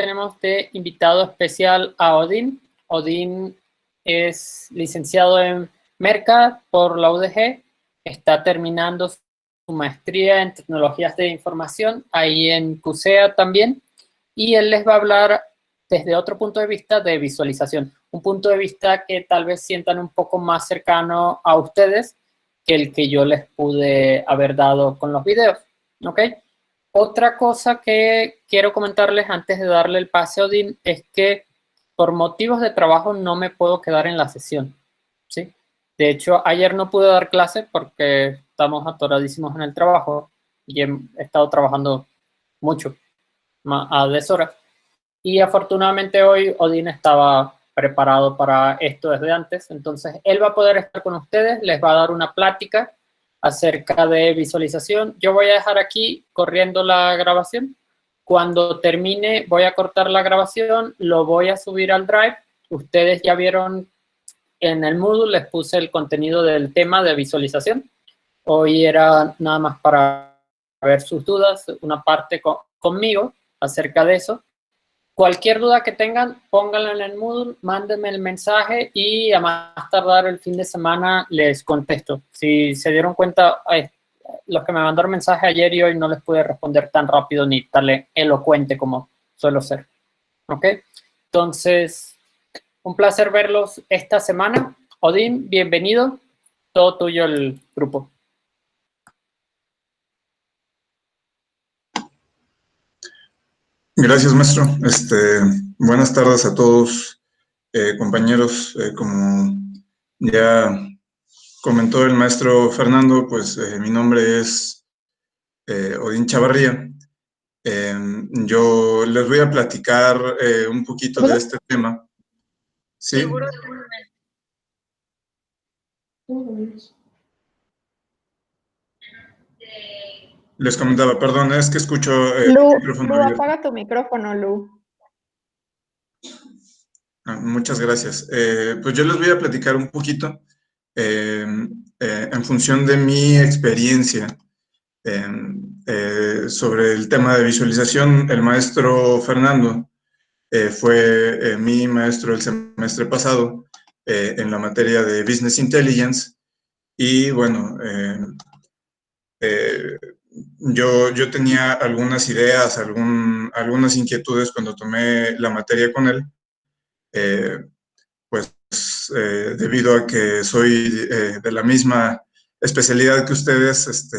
tenemos de invitado especial a Odín. Odín es licenciado en Merca por la UDG, está terminando su maestría en tecnologías de información ahí en CUSEA también, y él les va a hablar desde otro punto de vista de visualización, un punto de vista que tal vez sientan un poco más cercano a ustedes que el que yo les pude haber dado con los videos, ¿ok? Otra cosa que quiero comentarles antes de darle el pase a Odín es que por motivos de trabajo no me puedo quedar en la sesión, ¿sí? De hecho, ayer no pude dar clase porque estamos atoradísimos en el trabajo y he estado trabajando mucho, a deshoras. Y afortunadamente hoy Odín estaba preparado para esto desde antes, entonces él va a poder estar con ustedes, les va a dar una plática acerca de visualización. Yo voy a dejar aquí corriendo la grabación. Cuando termine voy a cortar la grabación, lo voy a subir al Drive. Ustedes ya vieron en el Moodle, les puse el contenido del tema de visualización. Hoy era nada más para ver sus dudas, una parte conmigo acerca de eso. Cualquier duda que tengan, pónganla en el Moodle, mándenme el mensaje y a más tardar el fin de semana les contesto. Si se dieron cuenta, los que me mandaron mensaje ayer y hoy no les pude responder tan rápido ni tan elocuente como suelo ser. ¿Ok? Entonces, un placer verlos esta semana. Odín, bienvenido. Todo tuyo el grupo. Gracias, maestro. Buenas tardes a todos, compañeros. Como ya comentó el maestro Fernando, pues mi nombre es Odín Chavarría. Yo les voy a platicar un poquito de este tema. ¿Sí? Les comentaba, perdón, es que escucho Lu, el micrófono abierto. apaga tu micrófono, Lu. Muchas gracias. Pues yo les voy a platicar un poquito en función de mi experiencia sobre el tema de visualización. El maestro Fernando fue mi maestro el semestre pasado en la materia de Business Intelligence y bueno, yo tenía algunas ideas, algunas inquietudes cuando tomé la materia con él. Pues debido a que soy de la misma especialidad que ustedes,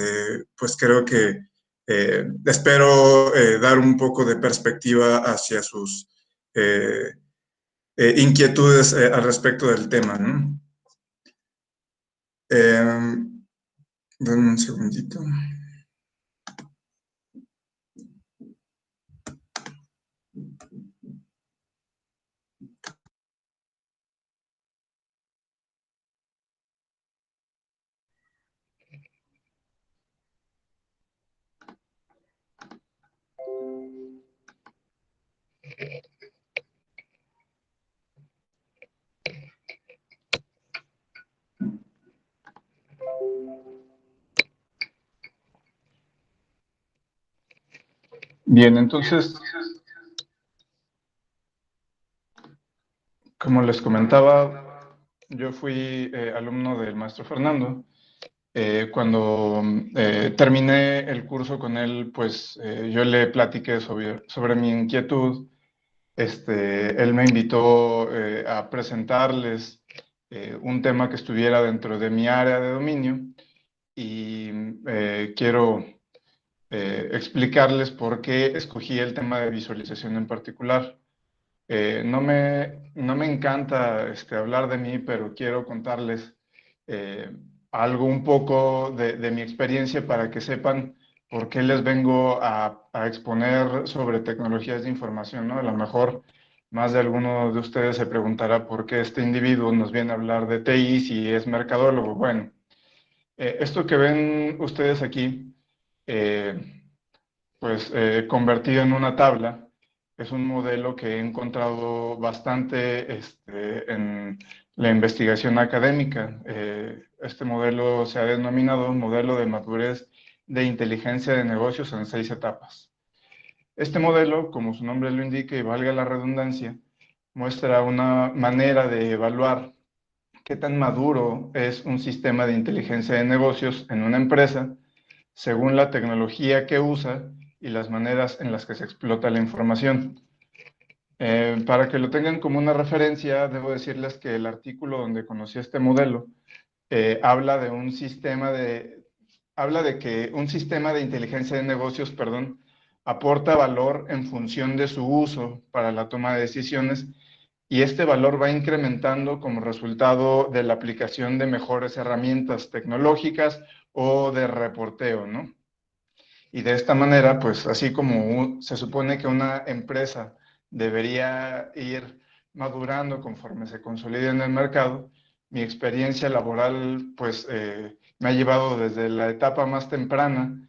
pues creo que espero dar un poco de perspectiva hacia sus inquietudes al respecto del tema, ¿no? Dame un segundito. Bien, entonces, como les comentaba, yo fui alumno del maestro Fernando. Cuando terminé el curso con él, pues yo le platiqué sobre mi inquietud. Él me invitó a presentarles un tema que estuviera dentro de mi área de dominio y quiero explicarles por qué escogí el tema de visualización en particular. No me encanta hablar de mí, pero quiero contarles algo un poco de mi experiencia para que sepan por qué les vengo a exponer sobre tecnologías de información, ¿no? A lo mejor más de alguno de ustedes se preguntará por qué este individuo nos viene a hablar de TI si es mercadólogo. Bueno, esto que ven ustedes aquí, pues convertido en una tabla, es un modelo que he encontrado bastante en la investigación académica. Este modelo se ha denominado un modelo de madurez de inteligencia de negocios en 6 etapas. Este modelo, como su nombre lo indica y valga la redundancia, muestra una manera de evaluar qué tan maduro es un sistema de inteligencia de negocios en una empresa según la tecnología que usa y las maneras en las que se explota la información. Para que lo tengan como una referencia, debo decirles que el artículo donde conocí este modelo habla de que un sistema de inteligencia de negocios, perdón, aporta valor en función de su uso para la toma de decisiones y este valor va incrementando como resultado de la aplicación de mejores herramientas tecnológicas o de reporteo, ¿no? Y de esta manera, pues así como se supone que una empresa debería ir madurando conforme se consolida en el mercado, mi experiencia laboral pues me ha llevado desde la etapa más temprana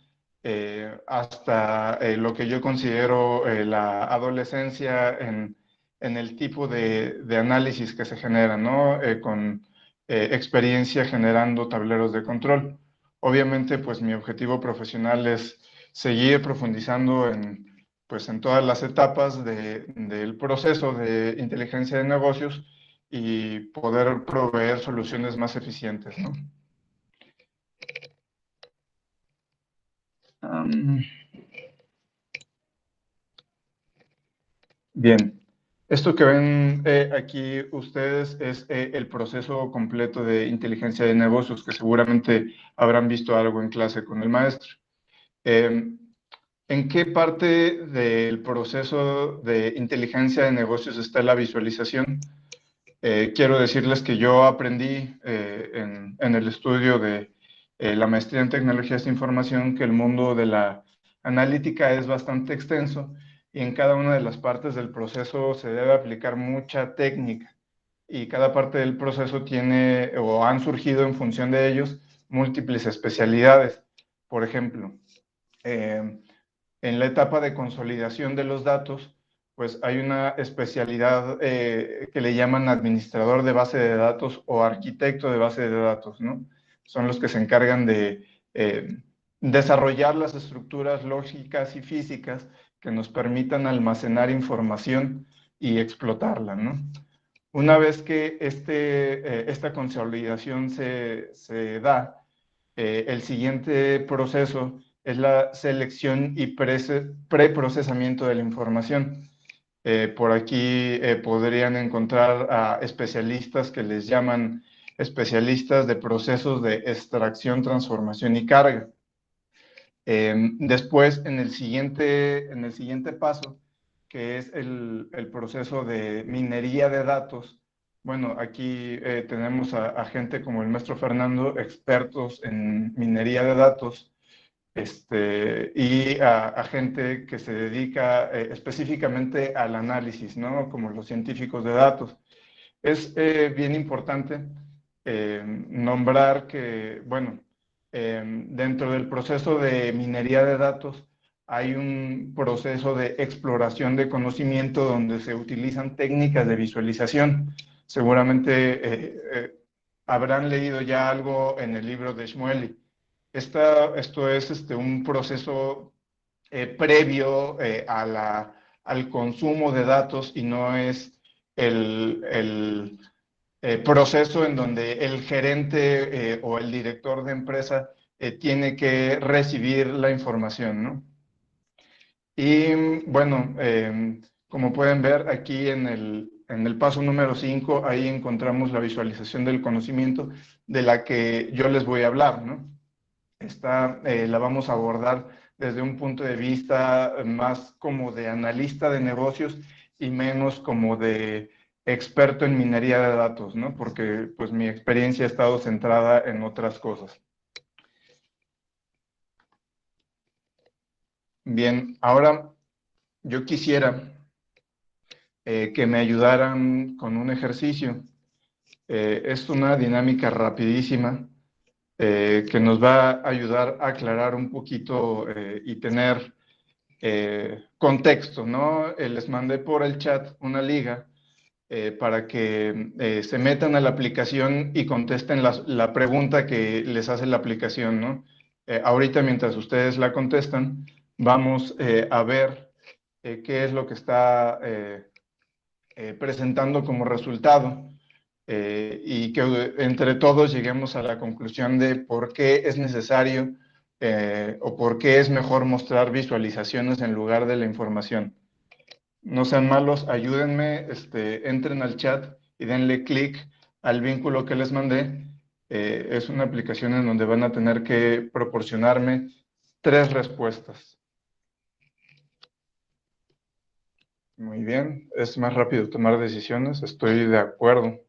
hasta lo que yo considero la adolescencia en el tipo de análisis que se genera, ¿no? Con experiencia generando tableros de control. Obviamente, pues mi objetivo profesional es seguir profundizando pues, en todas las etapas del proceso de inteligencia de negocios y poder proveer soluciones más eficientes, ¿no? Bien, esto que ven aquí ustedes es el proceso completo de inteligencia de negocios que seguramente habrán visto algo en clase con el maestro. ¿En qué parte del proceso de inteligencia de negocios está la visualización? Quiero decirles que yo aprendí en el estudio de la maestría en tecnologías de información que el mundo de la analítica es bastante extenso y en cada una de las partes del proceso se debe aplicar mucha técnica y cada parte del proceso tiene o han surgido en función de ellos múltiples especialidades. Por ejemplo, en la etapa de consolidación de los datos, pues hay una especialidad que le llaman administrador de base de datos o arquitecto de base de datos, ¿no? Son los que se encargan de desarrollar las estructuras lógicas y físicas que nos permitan almacenar información y explotarla, ¿no? Una vez que esta consolidación se da, el siguiente proceso es la selección y preprocesamiento de la información. Por aquí podrían encontrar a especialistas que les llaman especialistas de procesos de extracción, transformación y carga. Después, en el siguiente paso, que es el proceso de minería de datos, bueno, aquí tenemos a gente como el maestro Fernando, expertos en minería de datos, y a gente que se dedica específicamente al análisis, ¿no? Como los científicos de datos. Es bien importante nombrar que, bueno, dentro del proceso de minería de datos hay un proceso de exploración de conocimiento donde se utilizan técnicas de visualización. Seguramente habrán leído ya algo en el libro de Shmueli. Esto es un proceso previo al consumo de datos y no es el proceso en donde el gerente o el director de empresa tiene que recibir la información, ¿no? Y bueno, como pueden ver aquí en el paso número 5, ahí encontramos la visualización del conocimiento de la que yo les voy a hablar, ¿no? Esta la vamos a abordar desde un punto de vista más como de analista de negocios y menos como de experto en minería de datos, ¿no? Porque pues mi experiencia ha estado centrada en otras cosas. Bien, ahora yo quisiera que me ayudaran con un ejercicio. Es una dinámica rapidísima que nos va a ayudar a aclarar un poquito y tener contexto, ¿no? Les mandé por el chat una liga para que se metan a la aplicación y contesten la pregunta que les hace la aplicación, ¿no? Ahorita, mientras ustedes la contestan, vamos a ver qué es lo que está presentando como resultado, y que entre todos lleguemos a la conclusión de por qué es necesario o por qué es mejor mostrar visualizaciones en lugar de la información. No sean malos, ayúdenme, entren al chat y denle clic al vínculo que les mandé. Es una aplicación en donde van a tener que proporcionarme 3 respuestas. Muy bien, es más rápido tomar decisiones, estoy de acuerdo.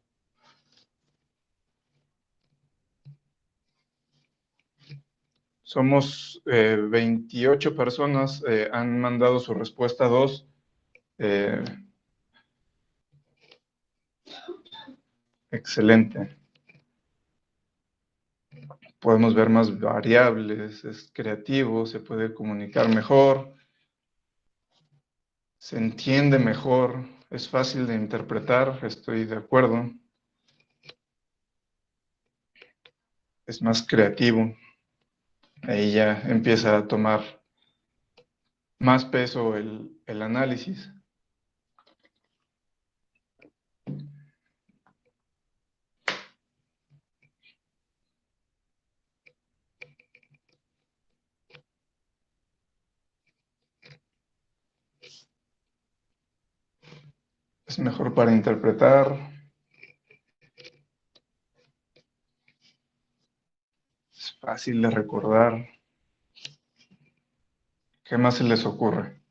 Somos 28 personas, han mandado su respuesta 2. Excelente. Podemos ver más variables, es creativo, se puede comunicar mejor, se entiende mejor, es fácil de interpretar, estoy de acuerdo. Es más creativo. Ahí ya empieza a tomar más peso el análisis. Es mejor para interpretar. Es fácil de recordar. ¿Qué más se les ocurre?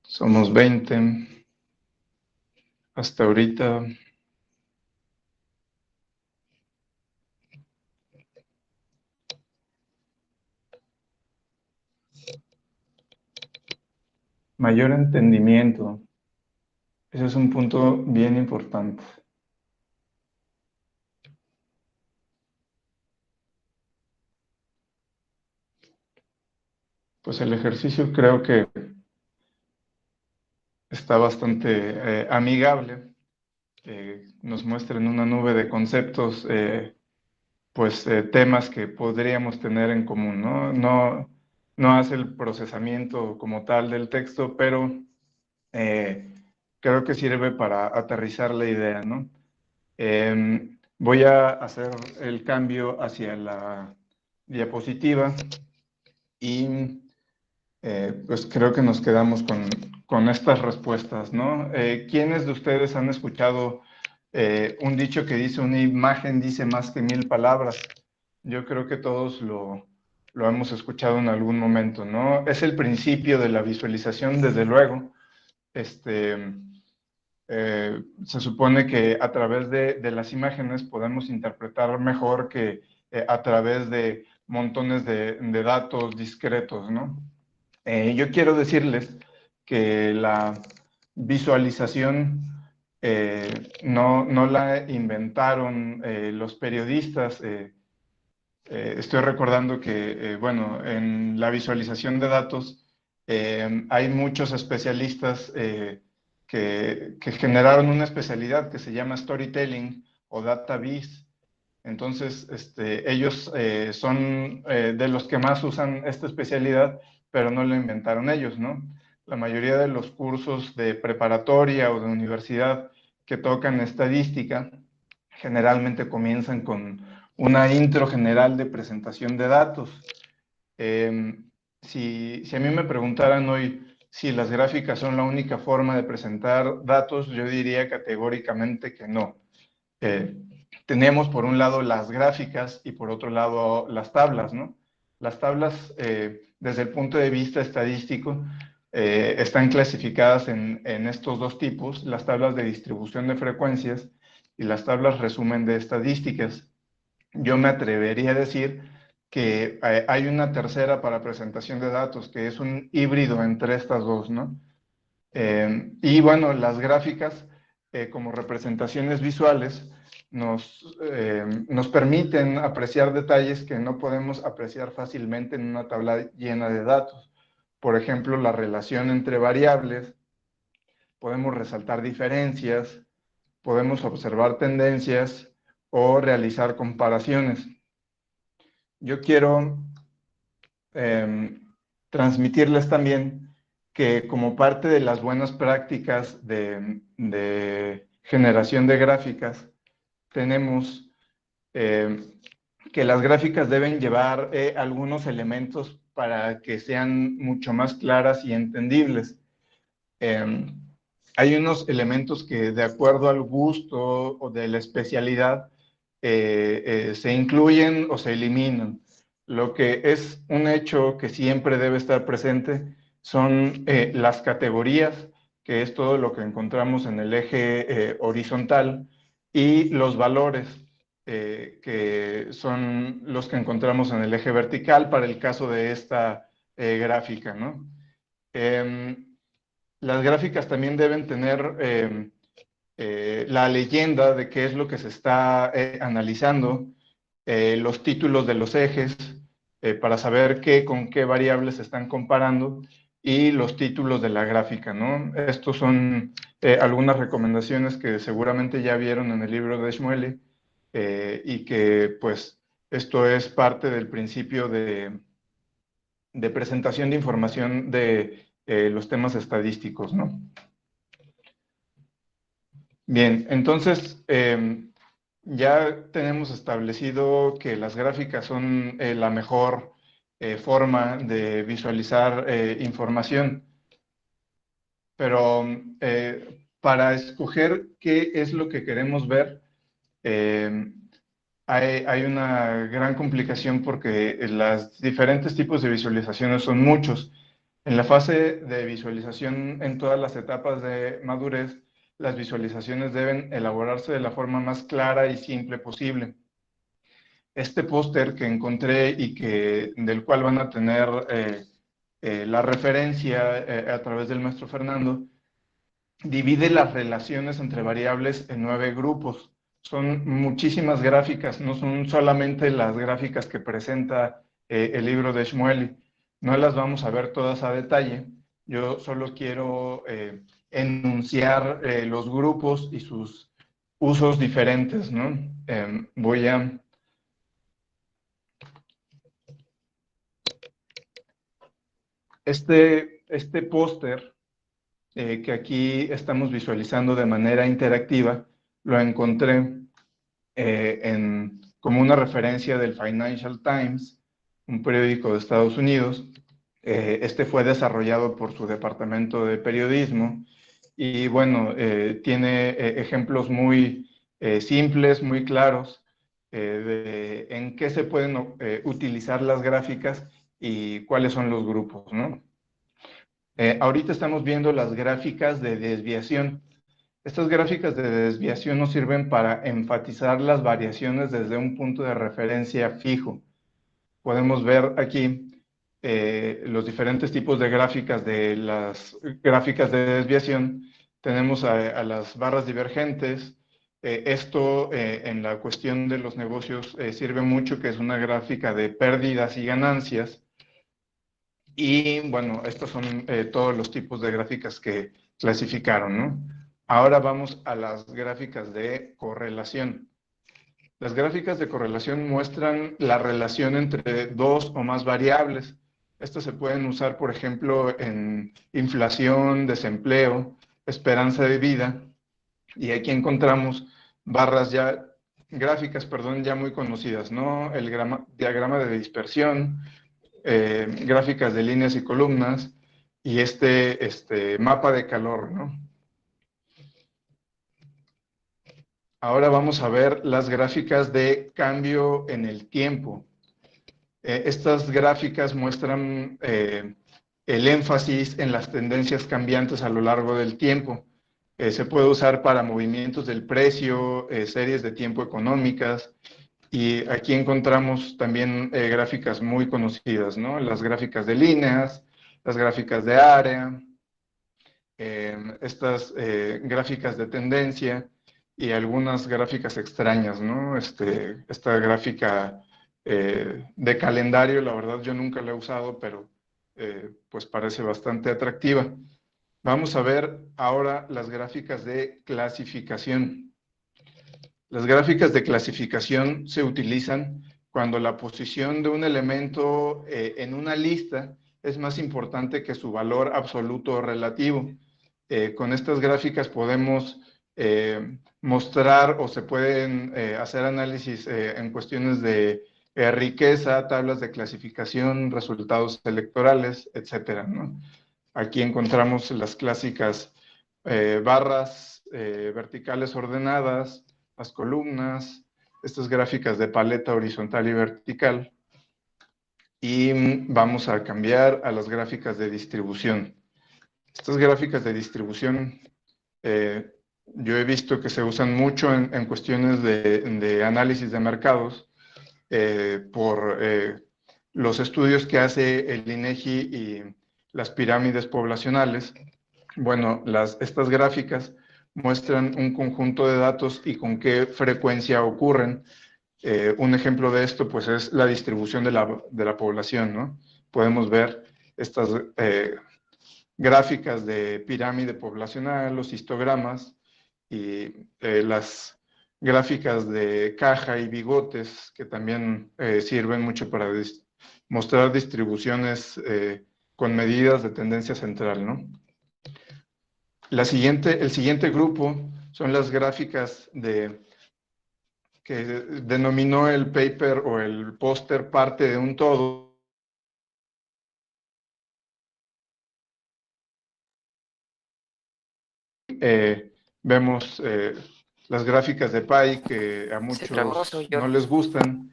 Somos 20 hasta ahorita. Mayor entendimiento. Ese es un punto bien importante. Pues el ejercicio creo que está bastante amigable. Nos muestra en una nube de conceptos, temas que podríamos tener en común, ¿no? No hace el procesamiento como tal del texto, pero creo que sirve para aterrizar la idea, ¿no? Voy a hacer el cambio hacia la diapositiva y pues creo que nos quedamos con estas respuestas, ¿no? ¿Quiénes de ustedes han escuchado un dicho que dice una imagen dice más que 1000 palabras? Yo creo que todos lo hemos escuchado en algún momento, ¿no? Es el principio de la visualización, desde luego. Se supone que a través de las imágenes podemos interpretar mejor que a través de montones de datos discretos, ¿no? Yo quiero decirles que la visualización no la inventaron los periodistas. Estoy recordando que, bueno, en la visualización de datos hay muchos especialistas que generaron una especialidad que se llama storytelling o data viz. Entonces, ellos son de los que más usan esta especialidad, pero no lo inventaron ellos, ¿no? La mayoría de los cursos de preparatoria o de universidad que tocan estadística generalmente comienzan con una intro general de presentación de datos. Si a mí me preguntaran hoy si las gráficas son la única forma de presentar datos, yo diría categóricamente que no. Tenemos por un lado las gráficas y por otro lado las tablas, ¿no? Las tablas, desde el punto de vista estadístico, están clasificadas en estos dos tipos, las tablas de distribución de frecuencias y las tablas resumen de estadísticas. Yo me atrevería a decir que hay una tercera para presentación de datos, que es un híbrido entre estas dos, ¿no? Y bueno, las gráficas como representaciones visuales nos permiten apreciar detalles que no podemos apreciar fácilmente en una tabla llena de datos. por ejemplo, la relación entre variables, podemos resaltar diferencias, podemos observar tendencias o realizar comparaciones. Yo quiero transmitirles también que como parte de las buenas prácticas de generación de gráficas, tenemos que las gráficas deben llevar algunos elementos para que sean mucho más claras y entendibles. Hay unos elementos que de acuerdo al gusto o de la especialidad se incluyen o se eliminan. Lo que es un hecho que siempre debe estar presente son las categorías, que es todo lo que encontramos en el eje horizontal, y los valores, que son los que encontramos en el eje vertical para el caso de esta gráfica, ¿no? Las gráficas también deben tener la leyenda de qué es lo que se está analizando, los títulos de los ejes, para saber con qué variables se están comparando, y los títulos de la gráfica, ¿no? Estos son algunas recomendaciones que seguramente ya vieron en el libro de Shmueli, y que pues esto es parte del principio de presentación de información de los temas estadísticos, ¿no? Bien, entonces ya tenemos establecido que las gráficas son la mejor forma de visualizar información, pero para escoger qué es lo que queremos ver, hay una gran complicación porque los diferentes tipos de visualizaciones son muchos. En la fase de visualización en todas las etapas de madurez, las visualizaciones deben elaborarse de la forma más clara y simple posible. Este póster que encontré y del cual van a tener la referencia a través del maestro Fernando, divide las relaciones entre variables en 9 grupos. Son muchísimas gráficas, no son solamente las gráficas que presenta el libro de Shmueli. No las vamos a ver todas a detalle. Yo solo quiero enunciar los grupos y sus usos diferentes, ¿no? Voy a... Este póster que aquí estamos visualizando de manera interactiva, lo encontré como una referencia del Financial Times, un periódico de Estados Unidos. Este fue desarrollado por su departamento de periodismo y bueno, tiene ejemplos muy simples, muy claros, de en qué se pueden utilizar las gráficas y cuáles son los grupos, ¿no? Ahorita estamos viendo las gráficas de desviación. Estas gráficas de desviación nos sirven para enfatizar las variaciones desde un punto de referencia fijo. Podemos ver aquí los diferentes tipos de gráficas de las gráficas de desviación. Tenemos a las barras divergentes. Esto en la cuestión de los negocios sirve mucho, que es una gráfica de pérdidas y ganancias. Y bueno, estos son todos los tipos de gráficas que clasificaron, ¿no? Ahora vamos a las gráficas de correlación. Las gráficas de correlación muestran la relación entre dos o más variables. Estas se pueden usar, por ejemplo, en inflación, desempleo, esperanza de vida. Y aquí encontramos gráficas, perdón, ya muy conocidas, ¿no? El diagrama de dispersión, gráficas de líneas y columnas, y este mapa de calor, ¿no? Ahora vamos a ver las gráficas de cambio en el tiempo. Estas gráficas muestran el énfasis en las tendencias cambiantes a lo largo del tiempo. Se puede usar para movimientos del precio, series de tiempo económicas, y aquí encontramos también gráficas muy conocidas, ¿no? Las gráficas de líneas, las gráficas de área, estas gráficas de tendencia y algunas gráficas extrañas, ¿no? Esta gráfica de calendario, la verdad yo nunca la he usado, pero pues parece bastante atractiva. Vamos a ver ahora las gráficas de clasificación. Las gráficas de clasificación se utilizan cuando la posición de un elemento en una lista es más importante que su valor absoluto o relativo. Con estas gráficas podemos mostrar o se pueden hacer análisis en cuestiones de riqueza, tablas de clasificación, resultados electorales, etcétera, ¿no? Aquí encontramos las clásicas barras verticales ordenadas, las columnas, estas gráficas de paleta horizontal y vertical. Y vamos a cambiar a las gráficas de distribución. Estas gráficas de distribución yo he visto que se usan mucho en cuestiones de análisis de mercados por los estudios que hace el INEGI y las pirámides poblacionales. Bueno, estas gráficas muestran un conjunto de datos y con qué frecuencia ocurren. Un ejemplo de esto, pues, es la distribución de la población, ¿no? Podemos ver estas gráficas de pirámide poblacional, los histogramas y las gráficas de caja y bigotes, que también sirven mucho para mostrar distribuciones con medidas de tendencia central, ¿no? El siguiente grupo son las gráficas que denominó el paper o el póster parte de un todo. Vemos las gráficas de Pie que a muchos no les gustan.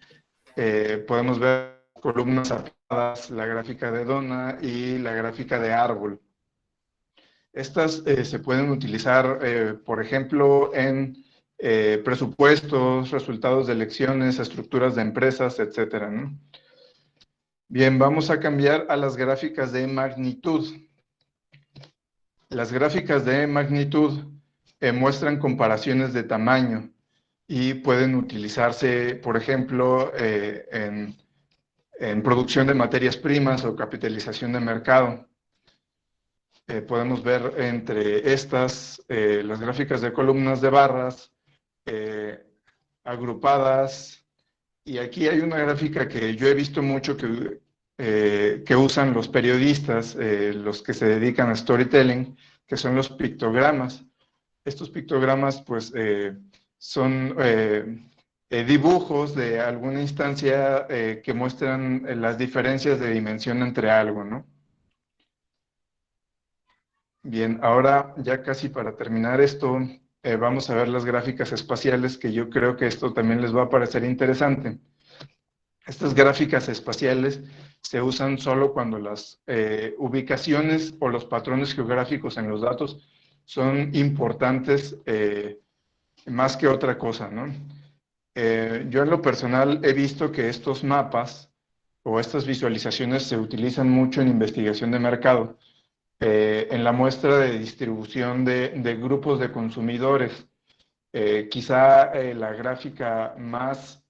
Podemos ver columnas apiladas, la gráfica de dona y la gráfica de árbol. Estas se pueden utilizar, por ejemplo, en presupuestos, resultados de elecciones, estructuras de empresas, etcétera, ¿no? Bien, vamos a cambiar a las gráficas de magnitud. Las gráficas de magnitud muestran comparaciones de tamaño y pueden utilizarse, por ejemplo, en producción de materias primas o capitalización de mercado. Podemos ver entre estas las gráficas de columnas de barras agrupadas, y aquí hay una gráfica que yo he visto mucho que usan los periodistas, los que se dedican a storytelling, que son los pictogramas. Estos pictogramas, pues, son dibujos de alguna instancia que muestran las diferencias de dimensión entre algo, ¿no? Bien, ahora ya casi para terminar esto, vamos a ver las gráficas espaciales, que yo creo que esto también les va a parecer interesante. Estas gráficas espaciales se usan solo cuando las ubicaciones o los patrones geográficos en los datos son importantes más que otra cosa, ¿no? Yo en lo personal he visto que estos mapas o estas visualizaciones se utilizan mucho en investigación de mercado, en la muestra de distribución de grupos de consumidores. Quizá la gráfica más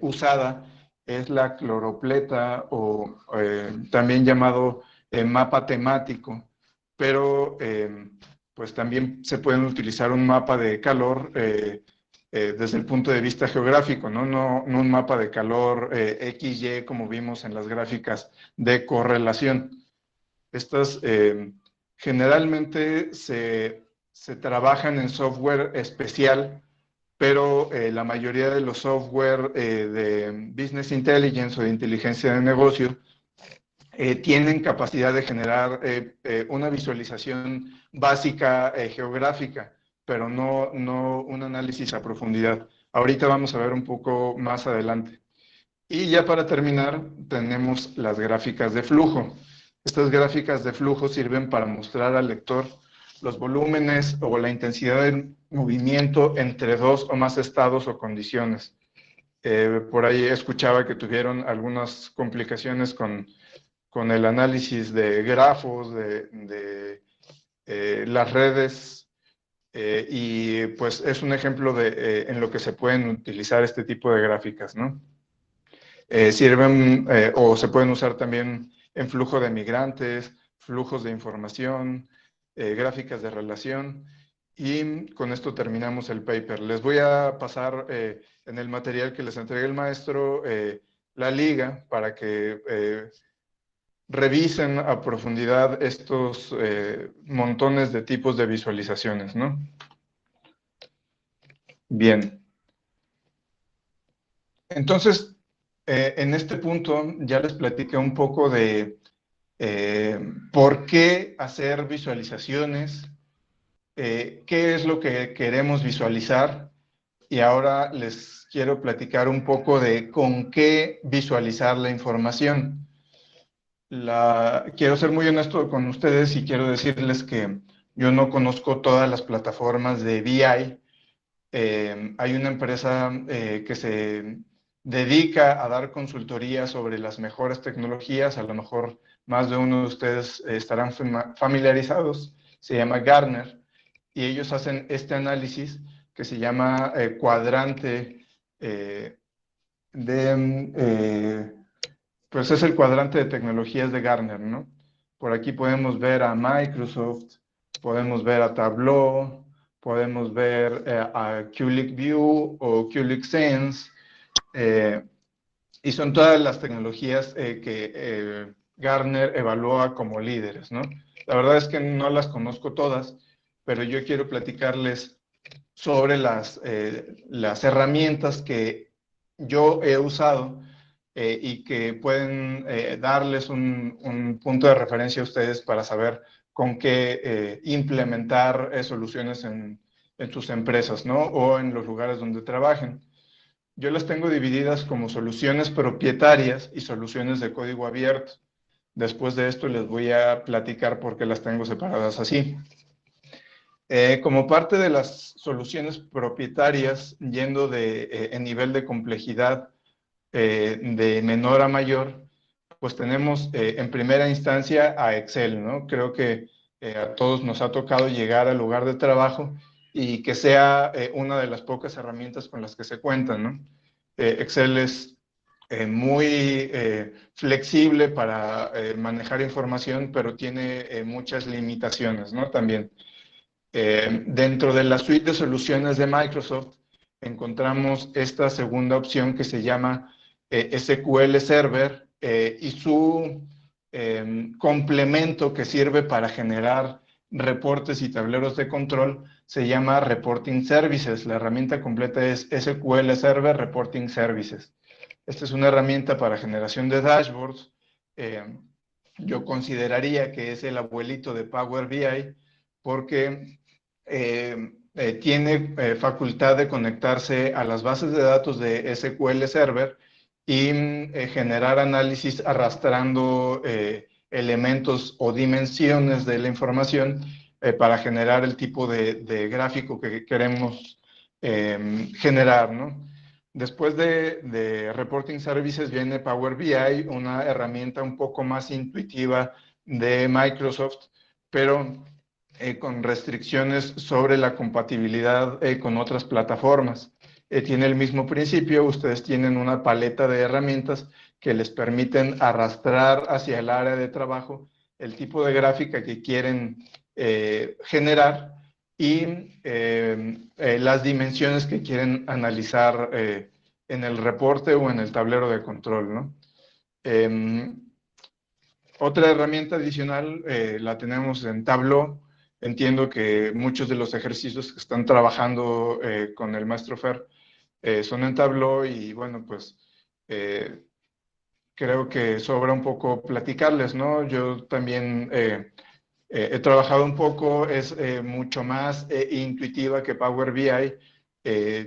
usada es la cloropleta o también llamado mapa temático, pero pues también se pueden utilizar un mapa de calor desde el punto de vista geográfico, ¿no? No un mapa de calor XY como vimos en las gráficas de correlación. Estas generalmente se trabajan en software especial, pero la mayoría de los software de Business Intelligence o de inteligencia de negocio tienen capacidad de generar una visualización básica geográfica, pero no un análisis a profundidad. Ahorita vamos a ver un poco más adelante. Y ya para terminar, tenemos las gráficas de flujo. Estas gráficas de flujo sirven para mostrar al lector los volúmenes o la intensidad del movimiento entre dos o más estados o condiciones. Por ahí escuchaba que tuvieron algunas complicaciones con el análisis de grafos, de las redes, y pues es un ejemplo en lo que se pueden utilizar este tipo de gráficas, ¿no? Sirven o se pueden usar también en flujo de migrantes, flujos de información, gráficas de relación. Y con esto terminamos el paper. Les voy a pasar en el material que les entregue el maestro la liga para que revisen a profundidad estos montones de tipos de visualizaciones, ¿no? Bien. Entonces, en este punto ya les platiqué un poco de por qué hacer visualizaciones, qué es lo que queremos visualizar, y ahora les quiero platicar un poco de con qué visualizar la información. Quiero ser muy honesto con ustedes y quiero decirles que yo no conozco todas las plataformas de BI. Hay una empresa que se dedica a dar consultoría sobre las mejores tecnologías. A lo mejor más de uno de ustedes estarán familiarizados. Se llama Gartner y ellos hacen este análisis que se llama cuadrante pues es el cuadrante de tecnologías de Gartner, ¿no? Por aquí podemos ver a Microsoft, podemos ver a Tableau, podemos ver a Kulik View o Kulik Sense, y son todas las tecnologías que Gartner evalúa como líderes, ¿no? La verdad es que no las conozco todas, pero yo quiero platicarles sobre las herramientas que yo he usado y que pueden darles un punto de referencia a ustedes para saber con qué implementar soluciones en sus empresas, ¿no? O en los lugares donde trabajen. Yo las tengo divididas como soluciones propietarias y soluciones de código abierto. Después de esto les voy a platicar por qué las tengo separadas así. Como parte de las soluciones propietarias, yendo en nivel de complejidad de menor a mayor, pues tenemos en primera instancia a Excel, ¿no? Creo que a todos nos ha tocado llegar al lugar de trabajo y que sea una de las pocas herramientas con las que se cuentan, ¿no? Excel es muy flexible para manejar información, pero tiene muchas limitaciones, ¿no? También. Dentro de la suite de soluciones de Microsoft encontramos esta segunda opción que se llama SQL Server y su complemento que sirve para generar reportes y tableros de control se llama Reporting Services. La herramienta completa es SQL Server Reporting Services. Esta es una herramienta para generación de dashboards. Yo consideraría que es el abuelito de Power BI porque tiene facultad de conectarse a las bases de datos de SQL Server y generar análisis arrastrando elementos o dimensiones de la información para generar el tipo de gráfico que queremos generar, ¿no? Después de Reporting Services viene Power BI, una herramienta un poco más intuitiva de Microsoft, pero con restricciones sobre la compatibilidad con otras plataformas. Tiene el mismo principio, ustedes tienen una paleta de herramientas que les permiten arrastrar hacia el área de trabajo el tipo de gráfica que quieren generar y las dimensiones que quieren analizar en el reporte o en el tablero de control, ¿no? Otra herramienta adicional la tenemos en Tableau. Entiendo que muchos de los ejercicios que están trabajando con el maestro Fer son en Tableau y bueno, pues creo que sobra un poco platicarles, ¿no? Yo también he trabajado un poco, es mucho más intuitiva que Power BI,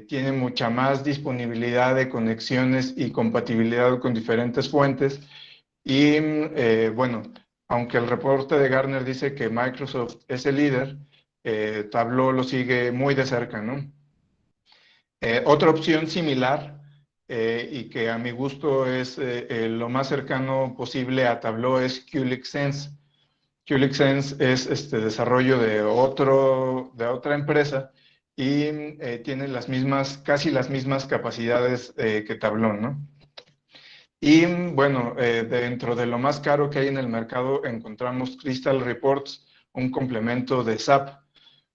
tiene mucha más disponibilidad de conexiones y compatibilidad con diferentes fuentes. Y bueno, aunque el reporte de Gartner dice que Microsoft es el líder, Tableau lo sigue muy de cerca, ¿no? Otra opción similar y que a mi gusto es lo más cercano posible a Tableau es Kulik Sense. Kulik Sense es este desarrollo de otra empresa y tiene casi las mismas capacidades que Tableau, ¿no? Y bueno, dentro de lo más caro que hay en el mercado encontramos Crystal Reports, un complemento de SAP.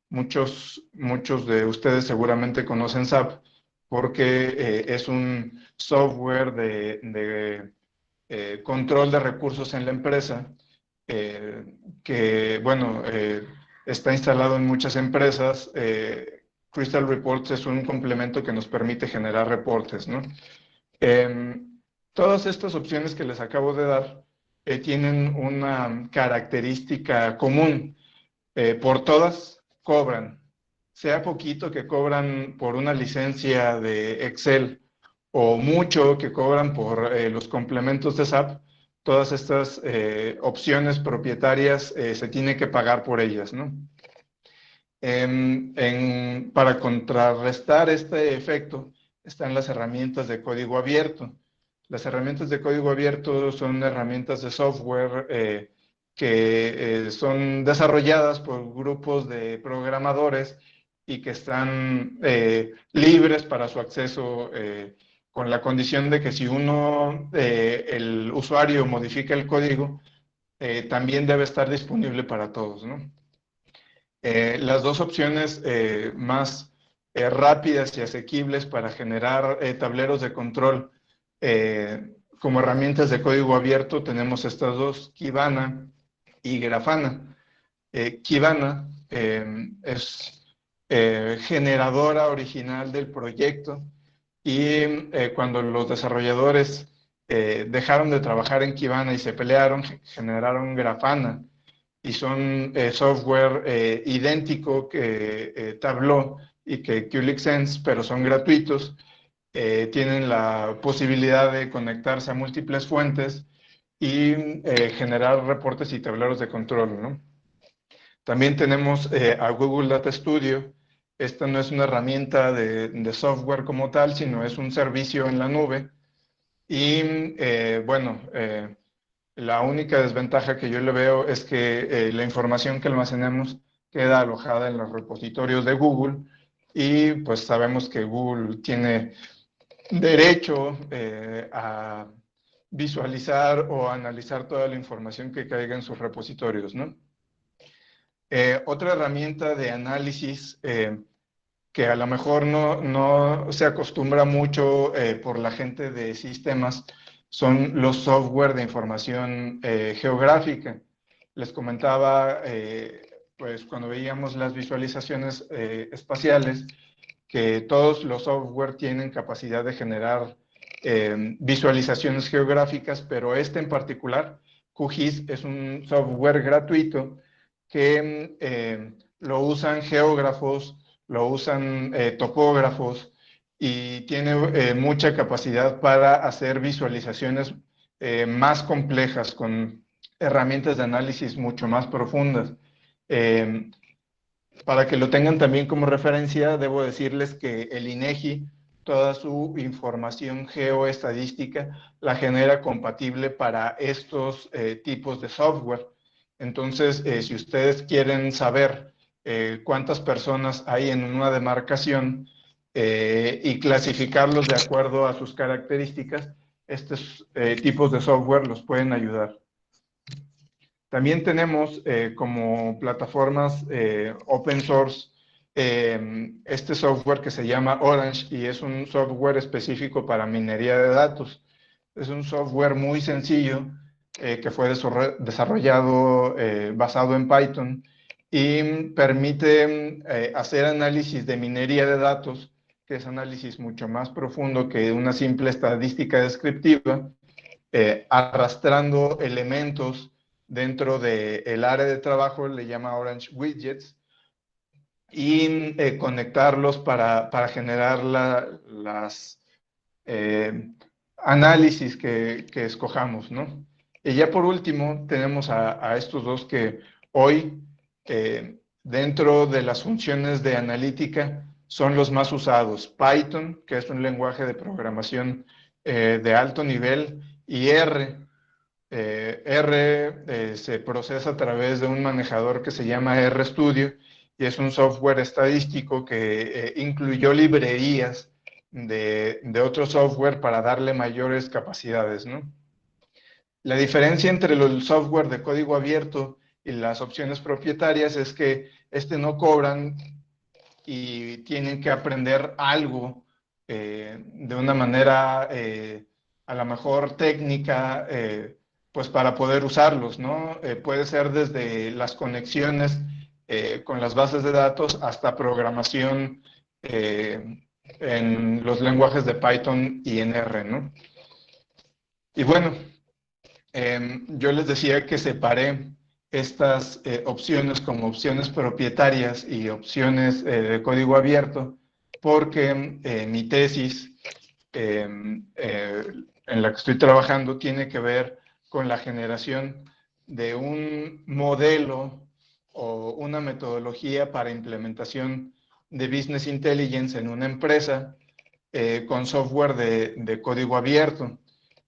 Muchos de ustedes seguramente conocen SAP porque es un software de control de recursos en la empresa que, bueno, está instalado en muchas empresas. Crystal Reports es un complemento que nos permite generar reportes, ¿no? Todas estas opciones que les acabo de dar tienen una característica común. Por todas cobran, sea poquito que cobran por una licencia de Excel o mucho que cobran por los complementos de SAP. Todas estas opciones propietarias se tiene que pagar por ellas, ¿no? Para contrarrestar este efecto están las herramientas de código abierto. Las herramientas de código abierto son herramientas de software que son desarrolladas por grupos de programadores y que están libres para su acceso con la condición de que si el usuario modifica el código, también debe estar disponible para todos, ¿no? Las dos opciones más rápidas y asequibles para generar tableros de control como herramientas de código abierto tenemos estas dos, Kibana y Grafana. Kibana es generadora original del proyecto y cuando los desarrolladores dejaron de trabajar en Kibana y se pelearon, generaron Grafana y son software idéntico que Tableau y que QlikSense, pero son gratuitos. Tienen la posibilidad de conectarse a múltiples fuentes y generar reportes y tableros de control, ¿no? También tenemos a Google Data Studio. Esta no es una herramienta de software como tal, sino es un servicio en la nube. Y bueno, la única desventaja que yo le veo es que la información que almacenamos queda alojada en los repositorios de Google y pues sabemos que Google tiene derecho a visualizar o analizar toda la información que caiga en sus repositorios, ¿no? Otra herramienta de análisis que a lo mejor no se acostumbra mucho por la gente de sistemas son los software de información geográfica. Les comentaba, pues cuando veíamos las visualizaciones espaciales, que todos los software tienen capacidad de generar visualizaciones geográficas, pero este en particular, QGIS, es un software gratuito que lo usan geógrafos, lo usan topógrafos y tiene mucha capacidad para hacer visualizaciones más complejas con herramientas de análisis mucho más profundas. Para que lo tengan también como referencia, debo decirles que el INEGI, toda su información geoestadística, la genera compatible para estos tipos de software. Entonces, si ustedes quieren saber cuántas personas hay en una demarcación y clasificarlos de acuerdo a sus características, estos tipos de software los pueden ayudar. También tenemos como plataformas open source este software que se llama Orange y es un software específico para minería de datos. Es un software muy sencillo que fue desarrollado basado en Python y permite hacer análisis de minería de datos, que es análisis mucho más profundo que una simple estadística descriptiva, arrastrando elementos dentro del área de trabajo, le llama Orange Widgets, y conectarlos para generar las análisis que escojamos, ¿no? Y ya por último tenemos a estos dos que hoy dentro de las funciones de analítica son los más usados. Python, que es un lenguaje de programación de alto nivel, y R. Se procesa a través de un manejador que se llama RStudio y es un software estadístico que incluyó librerías de otro software para darle mayores capacidades, ¿no? La diferencia entre el software de código abierto y las opciones propietarias es que no cobran y tienen que aprender algo de una manera a lo mejor técnica, pues para poder usarlos, ¿no? Puede ser desde las conexiones con las bases de datos hasta programación en los lenguajes de Python y en R, ¿no? Y bueno, yo les decía que separé estas opciones como opciones propietarias y opciones de código abierto porque mi tesis en la que estoy trabajando tiene que ver con la generación de un modelo o una metodología para implementación de Business Intelligence en una empresa con software de código abierto.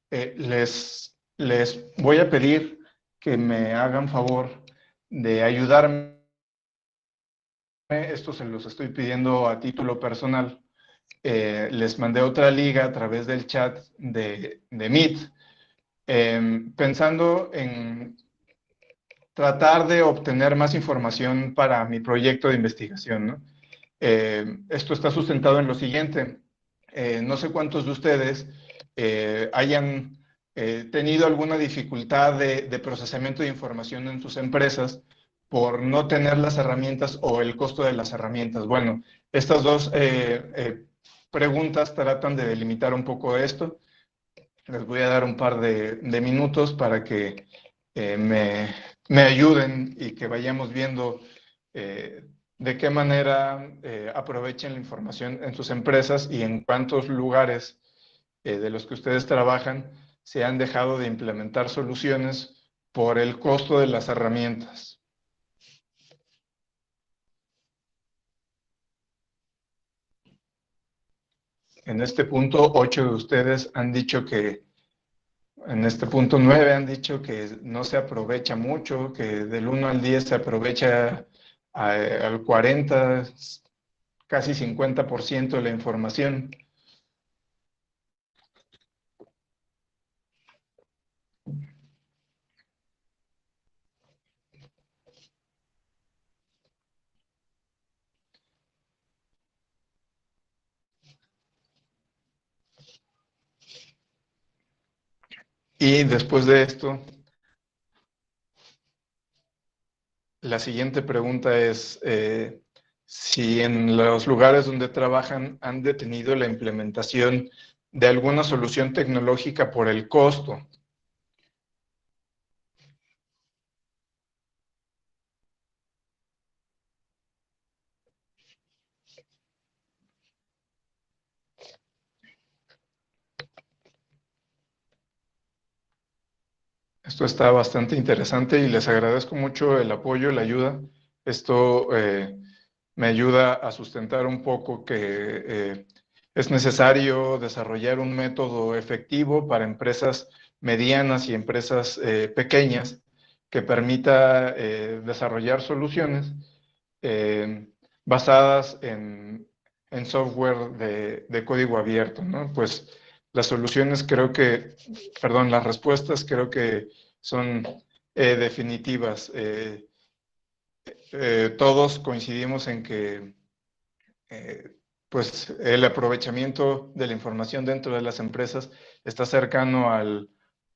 Les voy a pedir que me hagan favor de ayudarme. Esto se los estoy pidiendo a título personal. Les mandé otra liga a través del chat de Meet, pensando en tratar de obtener más información para mi proyecto de investigación, ¿no? Esto está sustentado en lo siguiente. No sé cuántos de ustedes hayan tenido alguna dificultad de procesamiento de información en sus empresas por no tener las herramientas o el costo de las herramientas. Bueno, estas dos preguntas tratan de delimitar un poco esto. Les voy a dar un par de minutos para que me ayuden y que vayamos viendo de qué manera aprovechen la información en sus empresas y en cuántos lugares de los que ustedes trabajan se han dejado de implementar soluciones por el costo de las herramientas. En este punto, 8 de ustedes han dicho que, en este punto 9 han dicho que no se aprovecha mucho, que del 1 al 10 se aprovecha al 40, casi 50% de la información. Y después de esto, la siguiente pregunta es si en los lugares donde trabajan han detenido la implementación de alguna solución tecnológica por el costo. Esto está bastante interesante y les agradezco mucho el apoyo, la ayuda. Esto me ayuda a sustentar un poco que es necesario desarrollar un método efectivo para empresas medianas y empresas pequeñas que permita desarrollar soluciones basadas en software de código abierto, ¿no? Pues las soluciones las respuestas creo que son definitivas. Todos coincidimos en que pues el aprovechamiento de la información dentro de las empresas está cercano al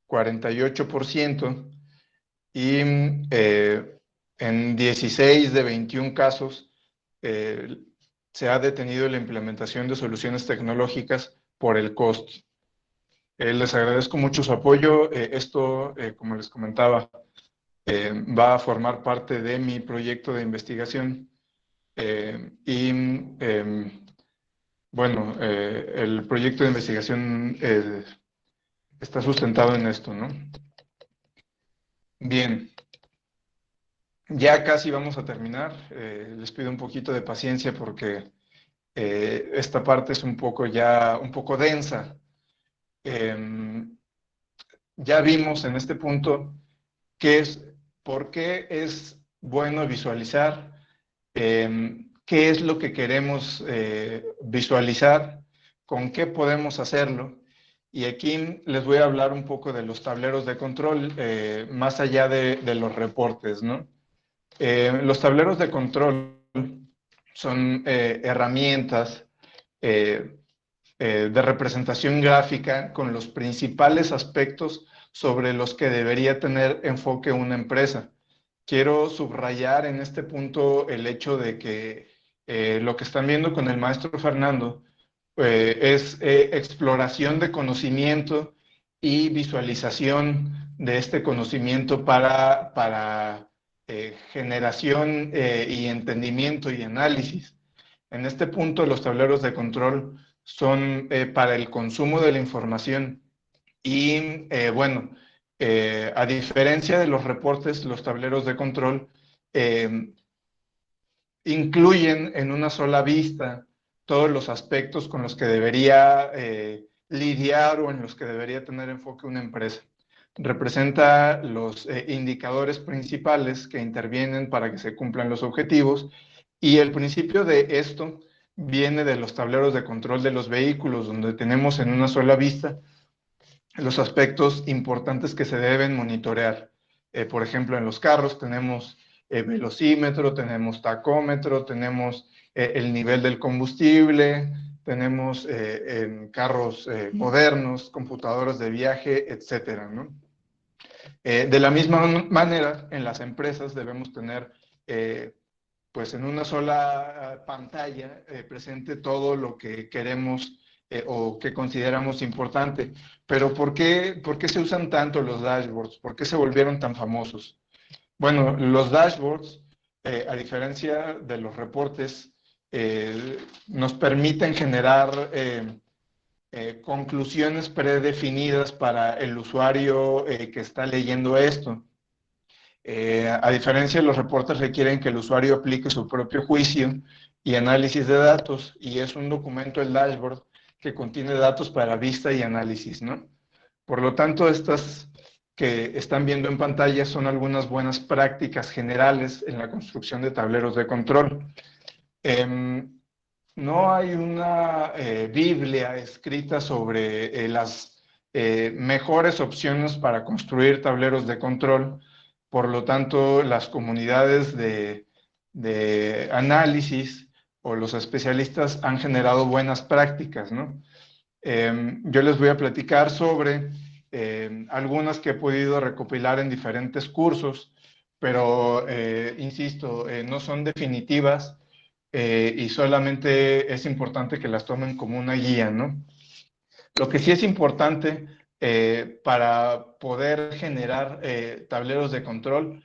48% y en 16 de 21 casos se ha detenido la implementación de soluciones tecnológicas por el costo. Les agradezco mucho su apoyo. Esto, como les comentaba, va a formar parte de mi proyecto de investigación bueno, el proyecto de investigación está sustentado en esto, ¿no? Bien, ya casi vamos a terminar. Les pido un poquito de paciencia porque esta parte es un poco densa. Ya vimos en este punto por qué es bueno visualizar, qué es lo que queremos visualizar con qué podemos hacerlo. Y aquí les voy a hablar un poco de los tableros de control, más allá de los reportes, ¿no? Los tableros de control son herramientas de representación gráfica con los principales aspectos sobre los que debería tener enfoque una empresa. Quiero subrayar en este punto el hecho de que lo que están viendo con el maestro Fernando es exploración de conocimiento y visualización de este conocimiento para generación y entendimiento y análisis. En este punto, los tableros de control son para el consumo de la información y, bueno, a diferencia de los reportes, los tableros de control incluyen en una sola vista todos los aspectos con los que debería lidiar o en los que debería tener enfoque una empresa. Representa los indicadores principales que intervienen para que se cumplan los objetivos, y el principio de esto viene de los tableros de control de los vehículos, donde tenemos en una sola vista los aspectos importantes que se deben monitorear. Por ejemplo, en los carros tenemos velocímetro, tenemos tacómetro, tenemos el nivel del combustible, tenemos en carros modernos, computadoras de viaje, etcétera, ¿no? De la misma manera, en las empresas debemos tener, pues en una sola pantalla, presente todo lo que queremos o que consideramos importante. Pero ¿por qué se usan tanto los dashboards? ¿Por qué se volvieron tan famosos? Bueno, los dashboards, a diferencia de los reportes, nos permiten generar conclusiones predefinidas para el usuario que está leyendo esto. A diferencia de los reportes, requieren que el usuario aplique su propio juicio y análisis de datos, y es un documento, el dashboard, que contiene datos para vista y análisis, ¿no? Por lo tanto, estas que están viendo en pantalla son algunas buenas prácticas generales en la construcción de tableros de control. No hay una Biblia escrita sobre las mejores opciones para construir tableros de control. Por lo tanto, las comunidades de análisis o los especialistas han generado buenas prácticas, ¿no? Yo les voy a platicar sobre algunas que he podido recopilar en diferentes cursos, pero insisto, no son definitivas y solamente es importante que las tomen como una guía, ¿no? Lo que sí es importante para poder generar tableros de control,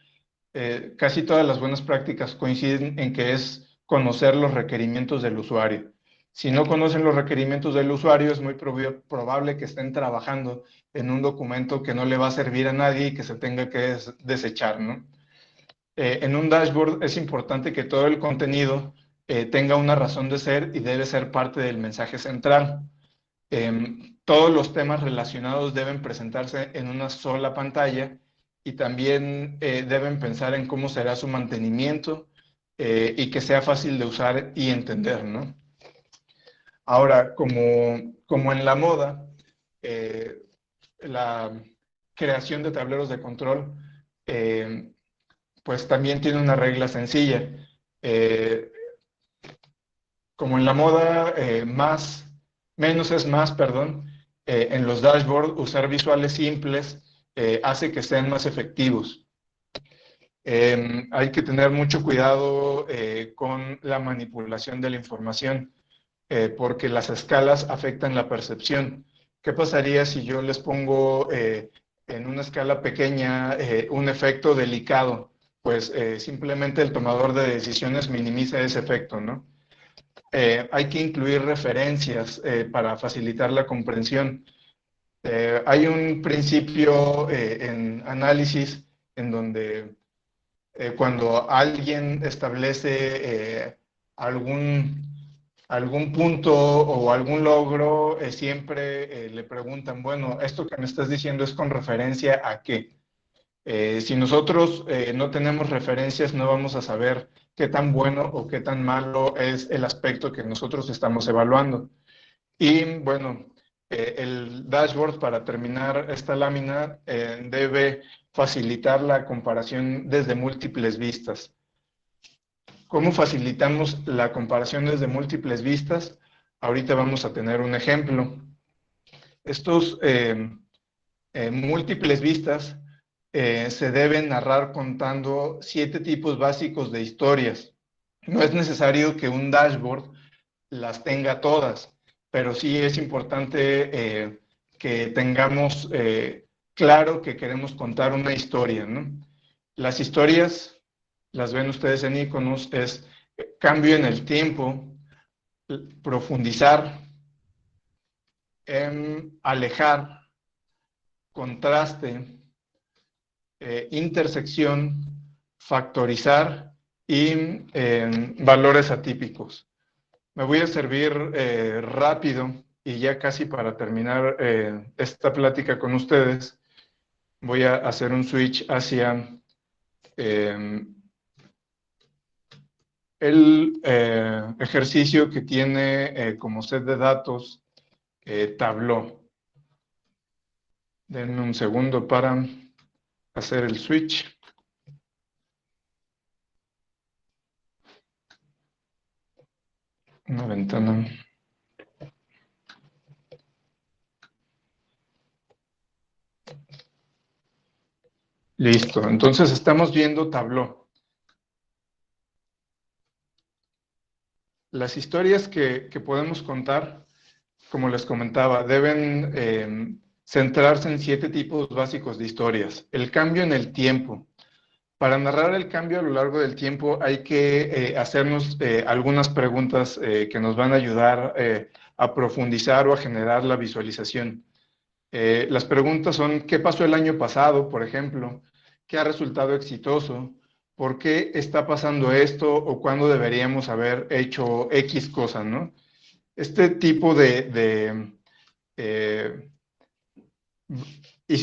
casi todas las buenas prácticas coinciden en que es conocer los requerimientos del usuario. Si no conocen los requerimientos del usuario, es muy probable que estén trabajando en un documento que no le va a servir a nadie y que se tenga que desechar, ¿no? En un dashboard es importante que todo el contenido tenga una razón de ser y debe ser parte del mensaje central. Todos los temas relacionados deben presentarse en una sola pantalla y también deben pensar en cómo será su mantenimiento y que sea fácil de usar y entender, ¿no? Ahora, como en la moda, la creación de tableros de control pues también tiene una regla sencilla. Como en la moda, menos es más, perdón. En los dashboards, usar visuales simples hace que sean más efectivos. Hay que tener mucho cuidado con la manipulación de la información, porque las escalas afectan la percepción. ¿Qué pasaría si yo les pongo en una escala pequeña un efecto delicado? Pues simplemente el tomador de decisiones minimiza ese efecto, ¿no? Hay que incluir referencias para facilitar la comprensión. Hay un principio en análisis en donde cuando alguien establece algún punto o algún logro, siempre le preguntan, bueno, ¿esto que me estás diciendo es con referencia a qué? Si nosotros no tenemos referencias, no vamos a saber qué tan bueno o qué tan malo es el aspecto que nosotros estamos evaluando. Y bueno, el dashboard, para terminar esta lámina, debe facilitar la comparación desde múltiples vistas. ¿Cómo facilitamos la comparación desde múltiples vistas? Ahorita vamos a tener un ejemplo. Estos múltiples vistas se deben narrar contando 7 tipos básicos de historias. No es necesario que un dashboard las tenga todas, pero sí es importante que tengamos claro que queremos contar una historia, ¿no? Las historias, las ven ustedes en iconos, es cambio en el tiempo, profundizar, alejar, contraste, intersección, factorizar y valores atípicos. Me voy a servir rápido y ya casi para terminar esta plática con ustedes, voy a hacer un switch hacia el ejercicio que tiene como set de datos Tableau. Denme un segundo para hacer el switch. Una ventana. Listo, entonces estamos viendo Tableau. Las historias que podemos contar, como les comentaba, deben centrarse en 7 tipos básicos de historias. El cambio en el tiempo. Para narrar el cambio a lo largo del tiempo hay que hacernos algunas preguntas que nos van a ayudar a profundizar o a generar la visualización. Las preguntas son: ¿qué pasó el año pasado, por ejemplo? ¿Qué ha resultado exitoso? ¿Por qué está pasando esto? ¿O cuándo deberíamos haber hecho X cosa, ¿no? Este tipo de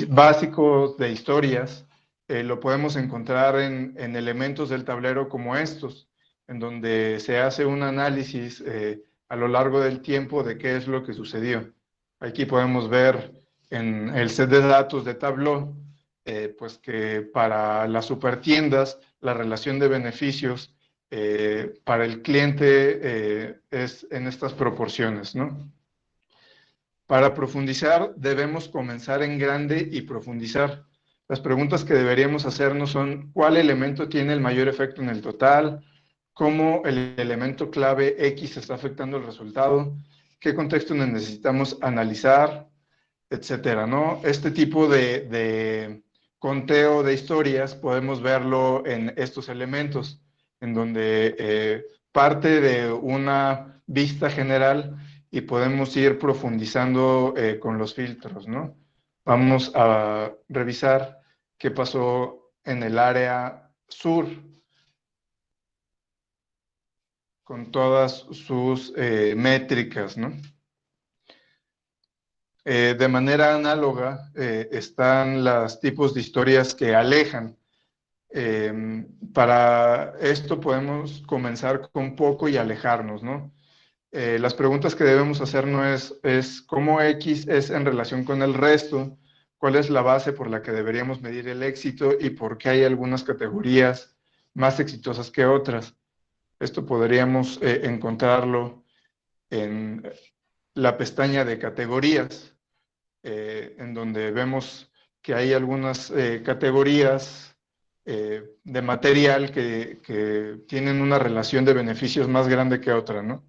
básicos de historias lo podemos encontrar en elementos del tablero como estos, en donde se hace un análisis a lo largo del tiempo de qué es lo que sucedió. Aquí podemos ver en el set de datos de Tableau, pues que para las supertiendas la relación de beneficios para el cliente es en estas proporciones, ¿no? Para profundizar, debemos comenzar en grande y profundizar. Las preguntas que deberíamos hacernos son: ¿cuál elemento tiene el mayor efecto en el total? ¿Cómo el elemento clave X está afectando el resultado? ¿Qué contexto necesitamos analizar? Etcétera, ¿no? Este tipo de conteo de historias podemos verlo en estos elementos, en donde parte de una vista general y podemos ir profundizando con los filtros, ¿no? Vamos a revisar qué pasó en el área sur con todas sus métricas, ¿no? De manera análoga están los tipos de historias que alejan. Para esto podemos comenzar con poco y alejarnos, ¿no? Las preguntas que debemos hacer no es cómo X es en relación con el resto, cuál es la base por la que deberíamos medir el éxito y por qué hay algunas categorías más exitosas que otras. Esto podríamos encontrarlo en la pestaña de categorías, en donde vemos que hay algunas categorías de material que tienen una relación de beneficios más grande que otra, ¿no?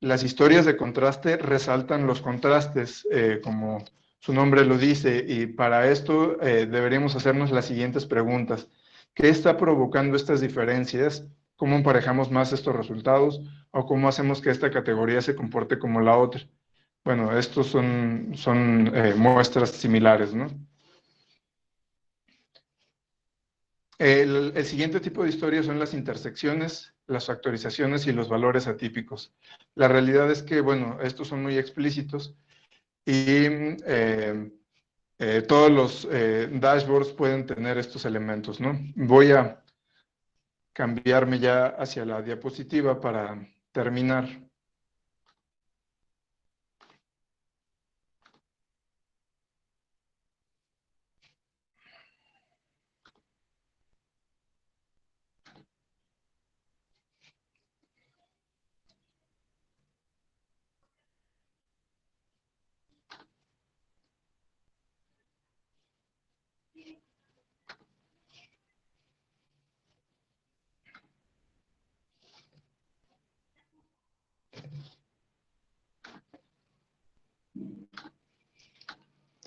Las historias de contraste resaltan los contrastes, como su nombre lo dice, y para esto deberíamos hacernos las siguientes preguntas. ¿Qué está provocando estas diferencias? ¿Cómo emparejamos más estos resultados? ¿O cómo hacemos que esta categoría se comporte como la otra? Bueno, estos son muestras similares, ¿no? El siguiente tipo de historias son las intersecciones, las factorizaciones y los valores atípicos. La realidad es que, bueno, estos son muy explícitos y todos los dashboards pueden tener estos elementos, ¿no? Voy a cambiarme ya hacia la diapositiva para terminar.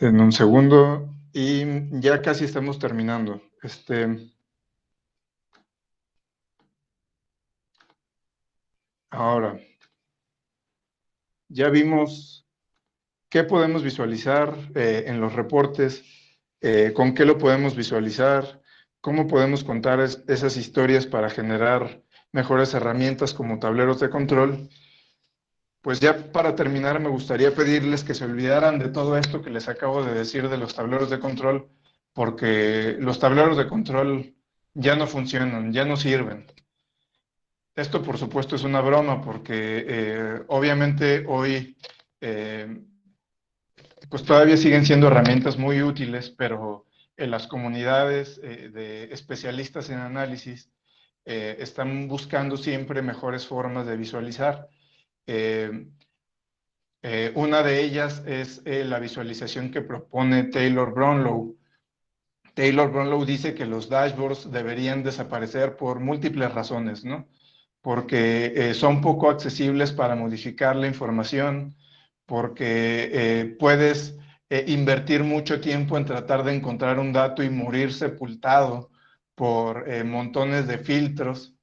En un segundo y ya casi estamos terminando. Ahora, ya vimos qué podemos visualizar en los reportes, con qué lo podemos visualizar, cómo podemos contar esas historias para generar mejores herramientas como tableros de control. Pues ya para terminar, me gustaría pedirles que se olvidaran de todo esto que les acabo de decir de los tableros de control, porque los tableros de control ya no funcionan, ya no sirven. Esto, por supuesto, es una broma, porque obviamente hoy pues todavía siguen siendo herramientas muy útiles, pero en las comunidades de especialistas en análisis están buscando siempre mejores formas de visualizar. Una de ellas es la visualización que propone Taylor Brownlow. Taylor Brownlow dice que los dashboards deberían desaparecer por múltiples razones, ¿no? Porque son poco accesibles para modificar la información, porque puedes invertir mucho tiempo en tratar de encontrar un dato y morir sepultado por montones de filtros.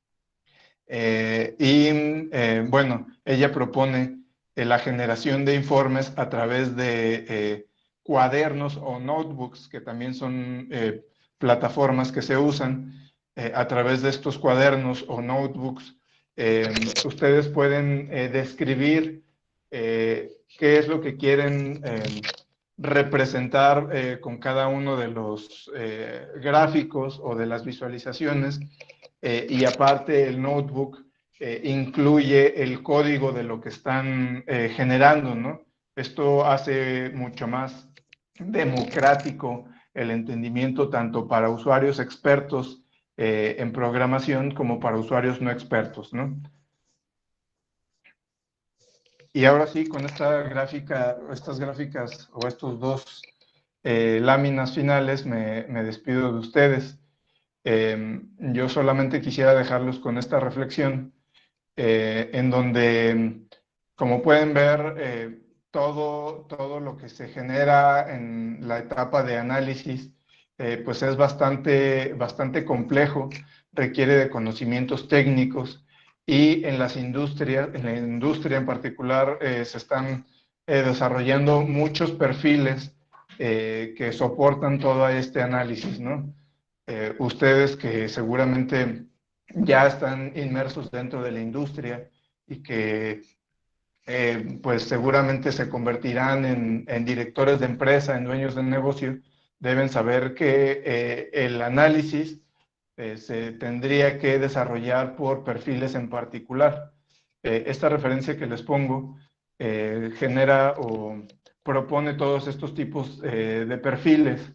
Bueno, ella propone la generación de informes a través de cuadernos o notebooks, que también son plataformas que se usan. A través de estos cuadernos o notebooks, ustedes pueden describir qué es lo que quieren representar con cada uno de los gráficos o de las visualizaciones. Y aparte el notebook incluye el código de lo que están generando, ¿no? Esto hace mucho más democrático el entendimiento tanto para usuarios expertos en programación como para usuarios no expertos, ¿no? Y ahora sí, con esta gráfica, estas gráficas o estos dos láminas finales me despido de ustedes. Yo solamente quisiera dejarlos con esta reflexión, en donde, como pueden ver, todo lo que se genera en la etapa de análisis, pues es bastante complejo, requiere de conocimientos técnicos y en las industrias, en la industria en particular, se están desarrollando muchos perfiles que soportan todo este análisis, ¿no? Ustedes que seguramente ya están inmersos dentro de la industria y que pues seguramente se convertirán en directores de empresa, en dueños de negocio, deben saber que el análisis se tendría que desarrollar por perfiles en particular. Esta referencia que les pongo genera o propone todos estos tipos de perfiles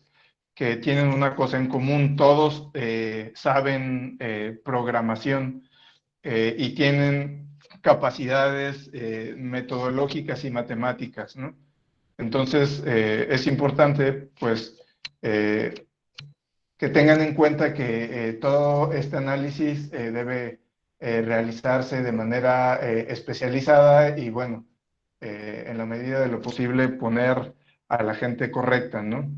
que tienen una cosa en común: todos saben programación y tienen capacidades metodológicas y matemáticas, ¿no? Entonces, es importante, pues, que tengan en cuenta que todo este análisis debe realizarse de manera especializada y, bueno, en la medida de lo posible, poner a la gente correcta, ¿no?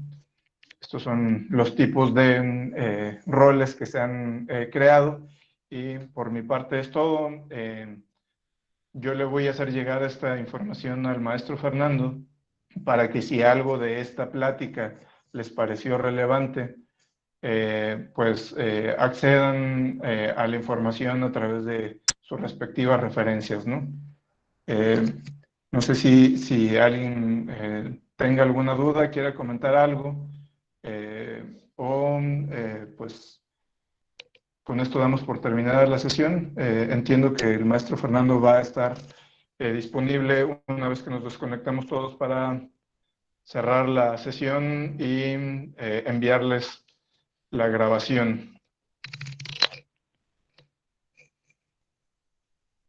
Estos son los tipos de roles que se han creado y por mi parte es todo. Yo le voy a hacer llegar esta información al maestro Fernando para que si algo de esta plática les pareció relevante, pues accedan a la información a través de sus respectivas referencias, ¿no? No sé si alguien tenga alguna duda, quiera comentar algo, pues con esto damos por terminada la sesión. Entiendo que el maestro Fernando va a estar disponible una vez que nos desconectamos todos para cerrar la sesión y enviarles la grabación.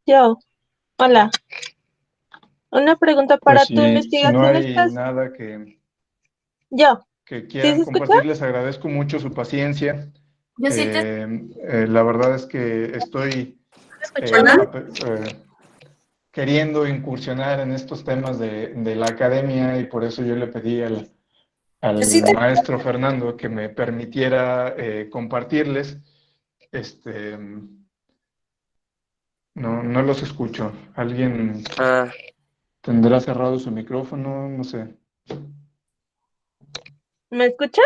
Yo, hola. Una pregunta para Pues tu si no investigación. hay nada que ¿Sí quieran se escucha? compartir, les agradezco mucho su paciencia. Yo sí te La verdad es que estoy escucho, ¿no? queriendo incursionar en estos temas de la academia y por eso yo le pedí al Yo sí te- maestro Fernando que me permitiera compartirles. No los escucho. ¿Alguien Ah, tendrá cerrado su micrófono? No sé. ¿Me escuchas?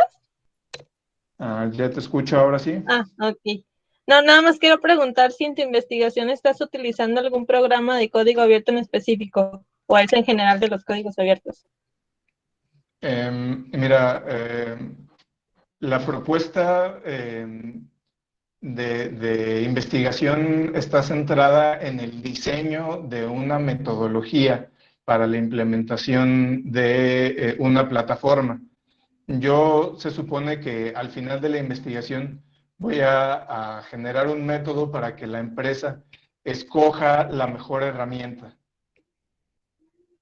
Ya te escucho ahora sí. Ah, ok. No, nada más quiero preguntar si en tu investigación estás utilizando algún programa de código abierto en específico, o es en general de los códigos abiertos. Mira, la propuesta de investigación está centrada en el diseño de una metodología para la implementación de una plataforma. Yo se supone que al final de la investigación voy a generar un método para que la empresa escoja la mejor herramienta.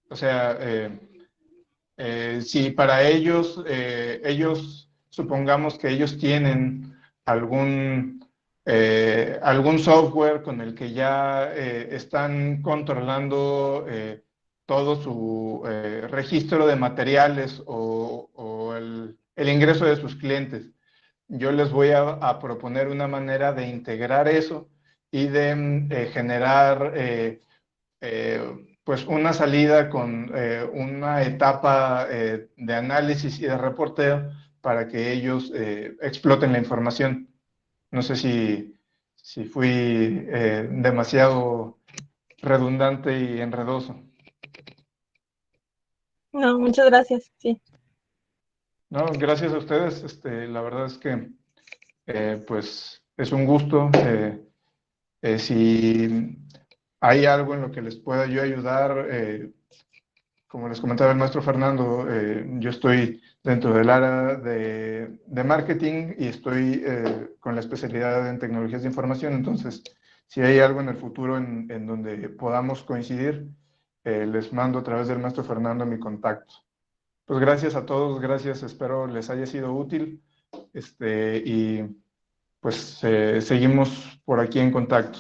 O sea, si para ellos, supongamos que ellos tienen algún software con el que ya están controlando todo su registro de materiales o el ingreso de sus clientes. Yo les voy a proponer una manera de integrar eso y de generar pues una salida con una etapa de análisis y de reporteo para que ellos exploten la información. No sé si fui demasiado redundante y enredoso. No, muchas gracias, sí. No, gracias a ustedes. La verdad es que pues es un gusto. Si hay algo en lo que les pueda yo ayudar, como les comentaba el maestro Fernando, yo estoy dentro del área de marketing y estoy con la especialidad en tecnologías de información. Entonces, si hay algo en el futuro en donde podamos coincidir, les mando a través del maestro Fernando mi contacto. Pues gracias a todos, gracias, espero les haya sido útil y pues seguimos por aquí en contacto.